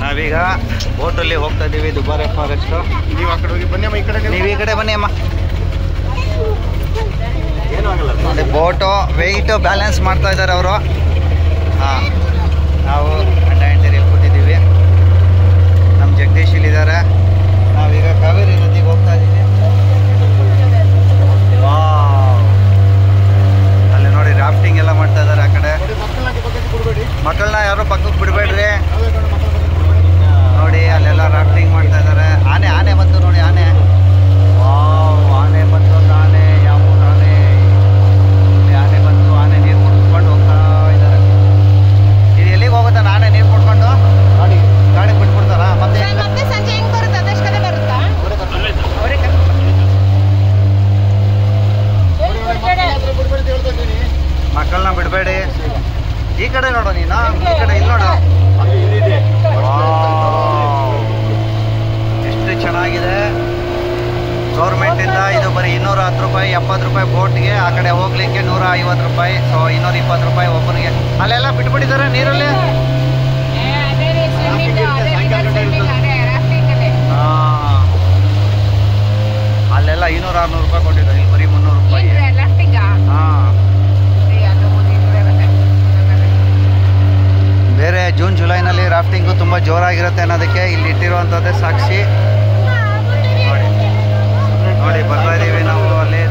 ನಾವೀಗ ಬೋಟಲ್ಲಿ ಹೋಗ್ತಾ ಇದ್ದೀವಿ ದುಬಾರೆ ಫಾರೆಸ್ಟ್. ನೀವು ಆ ಕಡೆ ಹೋಗಿ ಬನ್ನಿ ಅಮ್ಮ, ಈ ಕಡೆ ನೀವು ಈ ಕಡೆ ಬನ್ನಿ ಅಮ್ಮ. ಅದೇ ಬೋಟು ವೆಯ್ಟ್ ಬ್ಯಾಲೆನ್ಸ್ ಮಾಡ್ತಾ ಇದ್ದಾರೆ ಅವರು. ಹಾಂ, ನಾವು ಗಂಡ ಹೆಂಡತಿ ಕೂತಿದ್ದೀವಿ. ನಮ್ಮ ಜಗದೀಶ್ ಇಲ್ಲಿದ್ದಾರೆ. ನಾವೀಗ ಕಾವೇರಿ ನದಿಗೆ ಹೋಗ್ತಾ ಇದ್ದೀವಿ. ಅಲ್ಲಿ ನೋಡಿ ರಾಫ್ಟಿಂಗ್ ಎಲ್ಲ ಮಾಡ್ತಾ ಇದ್ದಾರೆ. ಆ ಕಡೆ ಮಕ್ಕಳನ್ನ ಯಾರು ಪಕ್ಕಕ್ಕೆ ಬಿಡಬೇಡ್ರಿ ನೋಡಿ. ಅಲ್ಲೆಲ್ಲ ರಾಫ್ಟಿಂಗ್ ಮಾಡ್ತಾ ಇದ್ದಾರೆ. ಆನೆ ಬಂತು ನೋಡಿ, ಆನೆ. ಆನೆ ಬಂತು, ಆನೆ ಯಾವ ಆನೆ ಬಂತು. ಆನೆ ನೀರು ಕುಡ್ಕೊಂಡು ಹೋಗ್ತಾ ಇದ್ದಾರೆ. ಇದು ಎಲ್ಲಿಗೆ ಹೋಗುತ್ತೆ? ಆನೆ ನೀರು ಕುಡ್ಕೊಂಡು ಗಾಡಿಗೆ ಬಿಟ್ಬಿಡ್ತಾರಾ? ಮತ್ತೆ ಸಂಜೆ ಹೆಂಗ್ ಬರುತ್ತೆ? ಅದಷ್ಟು ಕಡೆ ಬರುತ್ತಾ? ಮಕ್ಕಳನ್ನ ಬಿಡಬೇಡಿ. ಈ ಕಡೆ ನೋಡು ನೀನು, ಈ ಕಡೆ ಇಲ್ಲಿ ನೋಡು. ಎಷ್ಟು ಚೆನ್ನಾಗಿದೆ. ಗೌರ್ಮೆಂಟಿಂದ ಇದು ಬರೀ 210 ರೂಪಾಯಿ, 70 ರೂಪಾಯಿ ಬೋಟ್ಗೆ. ಆ ಕಡೆ ಹೋಗ್ಲಿಕ್ಕೆ 150 ರೂಪಾಯಿ. ಸೊ 220 ರೂಪಾಯಿ ಒಬ್ಬನಿಗೆ. ಅಲ್ಲೆಲ್ಲ ಬಿಟ್ಬಿಟ್ಟಿದ್ದಾರೆ ನೀರಲ್ಲಿ. ಅಲ್ಲೆಲ್ಲ 500-600 ರೂಪಾಯಿ ಕೊಟ್ಟಿದ್ದಾರೆ. ಇಲ್ಲಿ ಬರೀ 300 ರೂಪಾಯಿ. ಹಾಂ, ಬೇರೆ ಜೂನ್ ಜುಲೈನಲ್ಲಿ ರಾಫ್ಟಿಂಗು ತುಂಬ ಜೋರಾಗಿರುತ್ತೆ ಅನ್ನೋದಕ್ಕೆ ಇಲ್ಲಿ ಇಟ್ಟಿರುವಂಥದ್ದೇ ಸಾಕ್ಷಿ. ನೋಡಿ ಬರ್ತಾ ಇದ್ದೀವಿ ನಾವು ಅಲ್ಲಿ